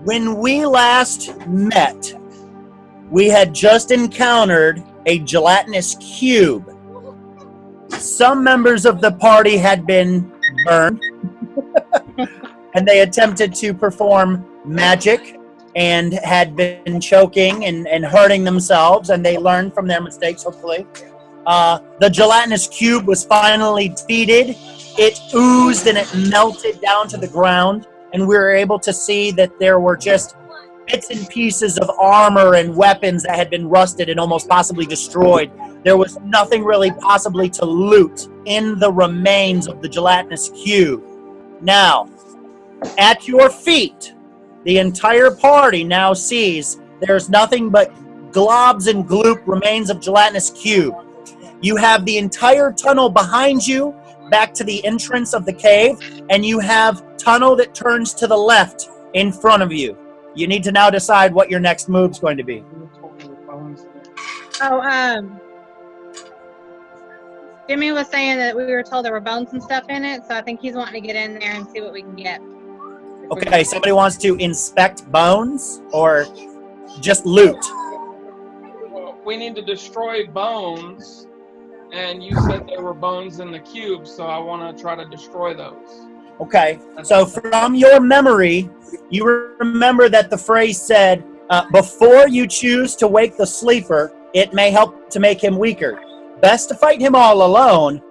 When we last met, we had just encountered a gelatinous cube. Some members of the party had been burned, and they attempted to perform magic and had been choking and hurting themselves, and they learned from their mistakes, hopefully. The gelatinous cube was finally defeated. It oozed and it melted down to the ground, and we were able to see that there were just bits and pieces of armor and weapons that had been rusted and almost possibly destroyed. There was nothing really possibly to loot in the remains of the gelatinous cube. Now, at your feet, the entire party now sees there's nothing but globs and gloop remains of gelatinous cube. You have the entire tunnel behind you back to the entrance of the cave, and you have tunnel that turns to the left in front of you. You need to now decide what your next move's going to be. Jimmy was saying that we were told there were bones and stuff in it, so I think he's wanting to get in there and see what we can get. Okay, somebody wants to inspect bones or just loot? We need to destroy bones, and you said there were bones in the cube, so I want to try to destroy those. Okay, so from your memory, you remember that the phrase said, before you choose to wake the sleeper, it may help to make him weaker. Best to fight him all alone.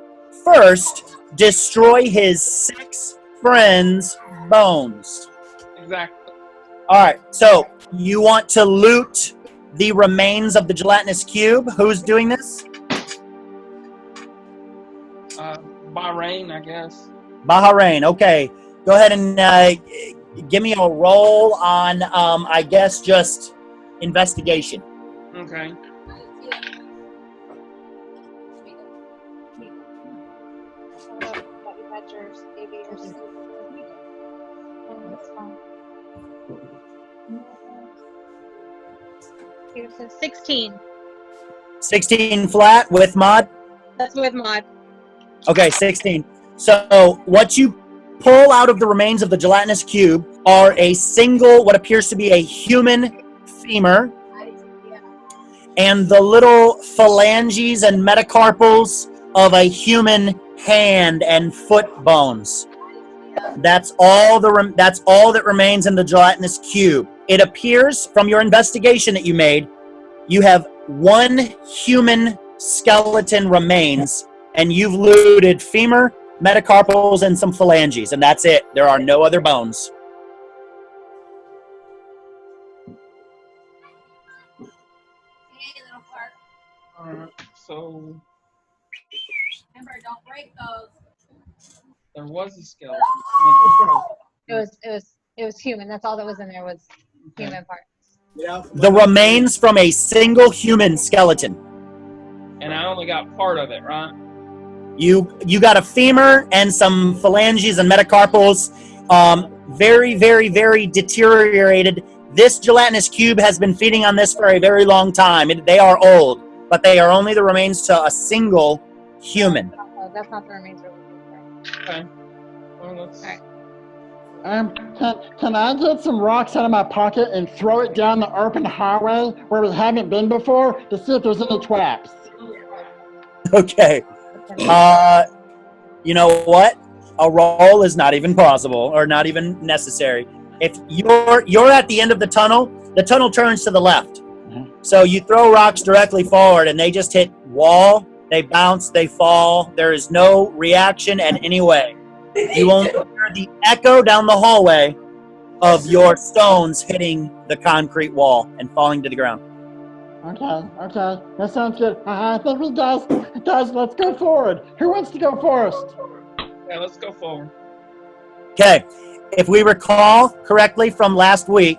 First, destroy his 6 friends' bones. Exactly. All right, so you want to loot the remains of the gelatinous cube. Who's doing this? Bahrain, I guess. Bahrain, okay. Go ahead and give me a roll on, I guess, just investigation. Okay. Here's a 16. 16 flat with mod? That's with mod. Okay, 16. So what you pull out of the remains of the gelatinous cube are a single, what appears to be a human femur, and the little phalanges and metacarpals of a human hand and foot bones. That's all that remains in the gelatinous cube. It appears from your investigation that you made, you have 1 human skeleton remains, and you've looted femur, metacarpals, and some phalanges, and that's it. There are no other bones. So Remember, don't break those. there was a skeleton. It was human. That's all that was in there was human parts. The remains from a single human skeleton. And I only got part of it, right? You got a femur and some phalanges and metacarpals. Very, very, very deteriorated. This gelatinous cube has been feeding on this for a very long time. They are old, but they are only the remains to a single human. Oh, that's not the remains. Okay. Well, let's... All right. Can I get some rocks out of my pocket and throw it down the open highway where we haven't been before to see if there's any traps? Okay. You know what? A roll is not even possible or not even necessary. If you're at the end of the tunnel turns to the left. Mm-hmm. So you throw rocks directly forward and they just hit wall, they bounce, they fall. There is no reaction in any way. You won't hear the echo down the hallway of your stones hitting the concrete wall and falling to the ground. Okay, that sounds good. I think we guys, let's go forward. Who wants to go first? Yeah, let's go forward. Okay, if we recall correctly from last week,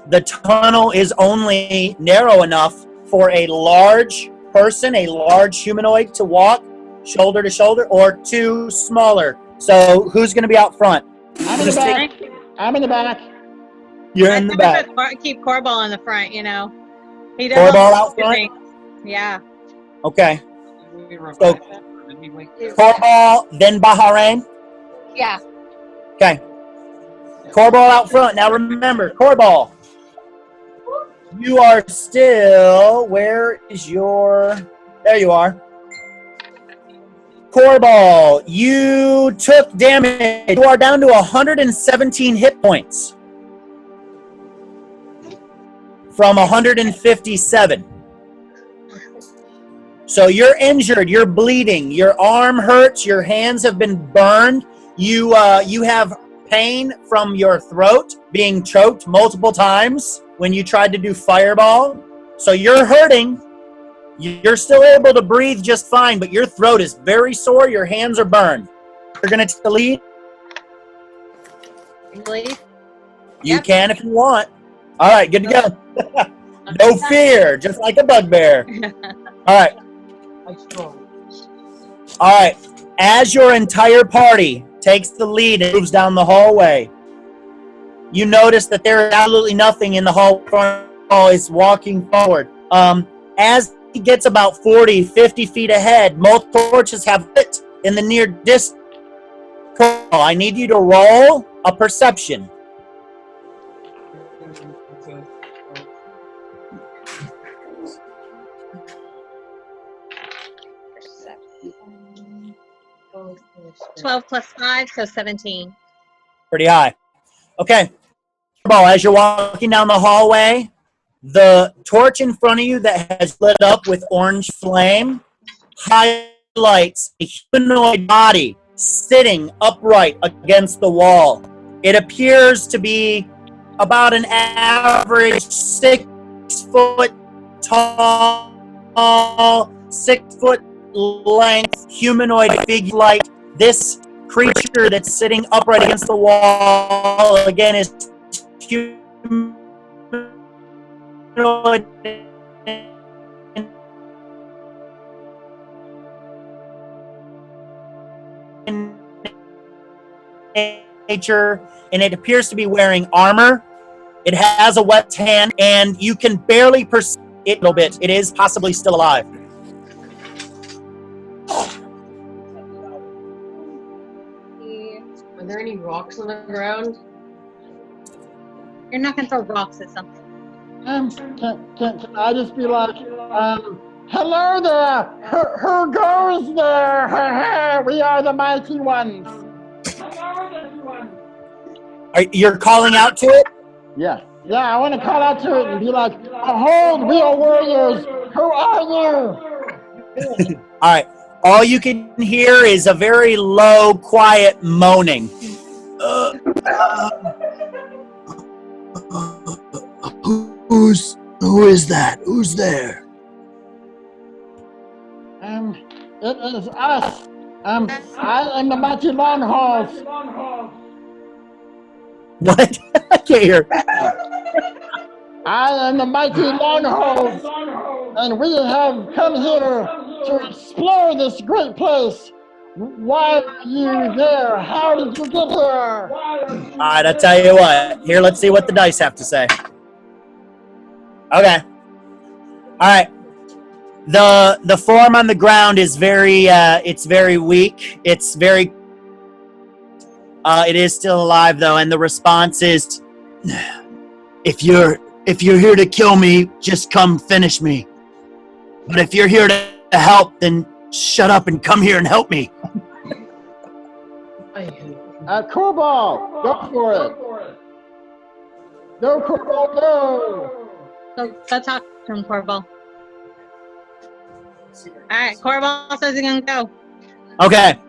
the tunnel is only narrow enough for a large person, a large humanoid to walk shoulder to shoulder, or 2 smaller. So who's going to be out front? I'm in the back. I'm in the back. You're in the back. Keep Corball in the front, you know. He does Corball out front? things. Yeah. Okay. So, Corball, then Bahrain? Yeah. Okay. Corball out front. Now remember, Corball, you are still, where is your, there you are. Corball, you took damage. You are down to 117 hit points from 157. So you're injured, you're bleeding, your arm hurts, your hands have been burned, you have pain from your throat being choked multiple times when you tried to do fireball. So you're hurting. You're still able to breathe just fine, but your throat is very sore, your hands are burned. You're going to take the lead? Lead? You Yep. can if you want. All right, good to go. No fear, just like a bugbear. All right. All right. As your entire party takes the lead and moves down the hallway, you notice that there is absolutely nothing in the hall. Is walking forward. As he gets about 40, 50 feet ahead, multiple torches have lit in the near distance. I need you to roll a perception. Perception. 12 plus 5, so 17. Pretty high. Okay. As you're walking down the hallway, the torch in front of you that has lit up with orange flame highlights a humanoid body sitting upright against the wall. It appears to be about an average 6 foot tall, 6 foot length humanoid figure. Like this creature that's sitting upright against the wall again is humanoid in nature, and it appears to be wearing armor. It has a wet hand, and you can barely perceive it a little bit. It is possibly still alive. Are there any rocks on the ground? You're not going to throw rocks at something. Can I just be like, hello there, who goes there? We are the mighty ones. You're calling out to it? Yeah, I want to call out to it and be like, behold, we are warriors. Who are you? All right. All you can hear is a very low, quiet moaning. Who is that? Who's there? It is us. I am the mighty Longhorns. What? I can't hear. I am the mighty Longhorns, and we have come here to explore this great place. Why are you there? How did you get here? All right, I'll tell you what. Here, let's see what the dice have to say. Okay. All right. The form on the ground is very it's very weak. It's very it is still alive though, and the response is, if you're here to kill me, just come finish me. But if you're here to help, then shut up and come here and help me. Corball, go for it. Go, Corball, go. Go talk to him, Corball. Alright, Corball says he's gonna go. Okay.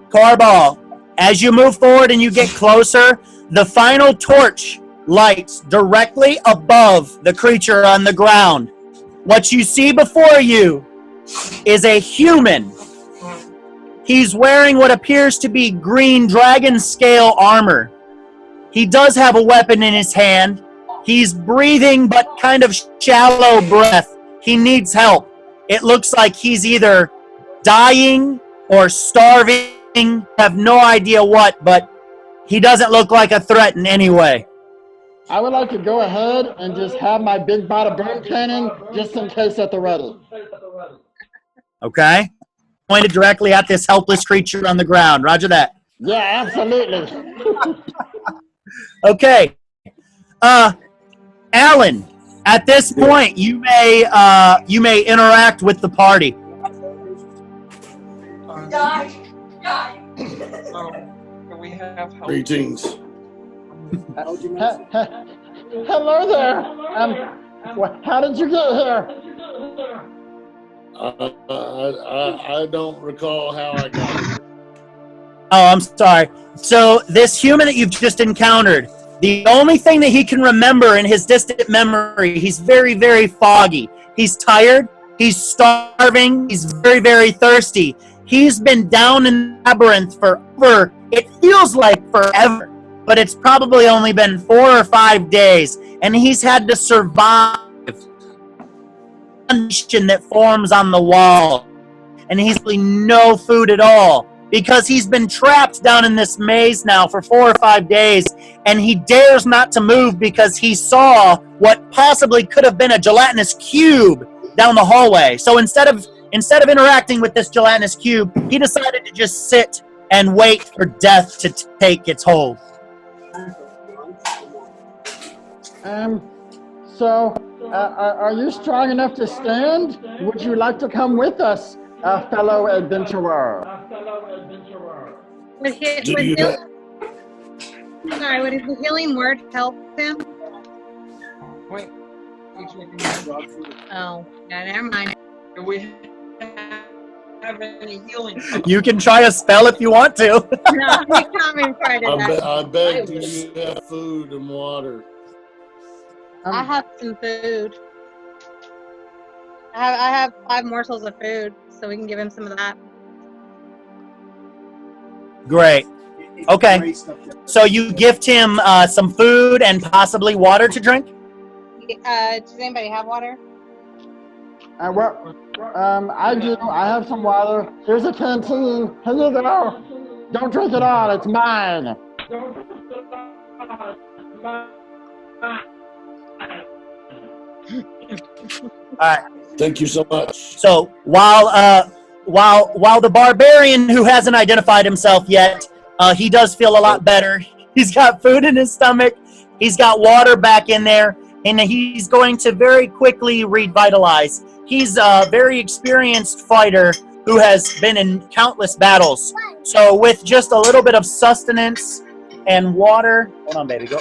Corball, as you move forward and you get closer, the final torch lights directly above the creature on the ground. What you see before you is a human. He's wearing what appears to be green dragon scale armor. He does have a weapon in his hand. He's breathing but kind of shallow breath. He needs help. It looks like he's either dying or starving. Have no idea what, but he doesn't look like a threat in any way. I would like to go ahead and just have my big bada boom cannon just in case at the ready. Okay? Pointed directly at this helpless creature on the ground. Roger that. Yeah, absolutely. Okay. Alan, at this point, you may interact with the party. So, can we have help? Greetings. Hello there. How did you get here? I don't recall how I got here. Oh, I'm sorry. So this human that you've just encountered, the only thing that he can remember in his distant memory, he's very, very foggy. He's tired. He's starving. He's very, very thirsty. He's been down in the labyrinth for it feels like forever, but it's probably only been 4 or 5 days, and he's had to survive condition that forms on the wall, and he's really no food at all because he's been trapped down in this maze now for 4 or 5 days, and he dares not to move because he saw what possibly could have been a gelatinous cube down the hallway. So instead of interacting with this gelatinous cube, he decided to just sit and wait for death to take its hold. So, are you strong enough to stand? Would you like to come with us, fellow adventurer? Would the healing word help him? Wait. Oh, yeah, never mind. Do we have any healing? You can try a spell if you want to. No, he's coming for that. I beg you have food and water. I have some food. I have 5 morsels of food, so we can give him some of that. Great. Okay. So you gift him some food and possibly water to drink? Does anybody have water? I do. I have some water. Here's a canteen. Here you go. Don't drink it all. It's mine. All right. Thank you so much. So while the barbarian who hasn't identified himself yet, he does feel a lot better. He's got food in his stomach. He's got water back in there, and he's going to very quickly revitalize. He's a very experienced fighter who has been in countless battles. So with just a little bit of sustenance and water, hold on, baby, go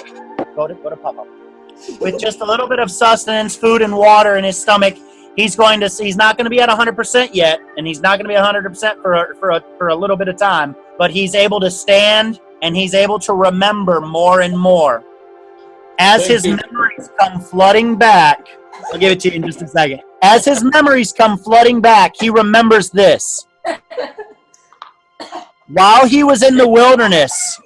to Papa. With just a little bit of sustenance, food, and water in his stomach, he's not going to be at 100% yet, and he's not going to be 100% for a little bit of time. But he's able to stand, and he's able to remember more and more. As his memories come flooding back, I'll give it to you in just a second. As his memories come flooding back, he remembers this. While he was in the wilderness,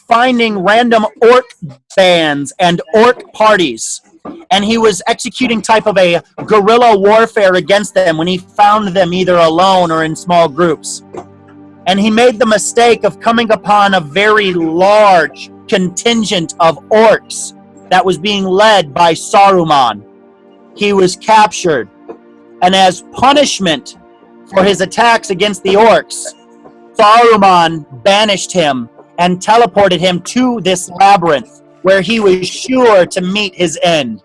finding random orc bands and orc parties, and he was executing type of a guerrilla warfare against them when he found them either alone or in small groups. And he made the mistake of coming upon a very large contingent of orcs that was being led by Saruman. He was captured, and as punishment for his attacks against the orcs, Saruman banished him and teleported him to this labyrinth where he was sure to meet his end.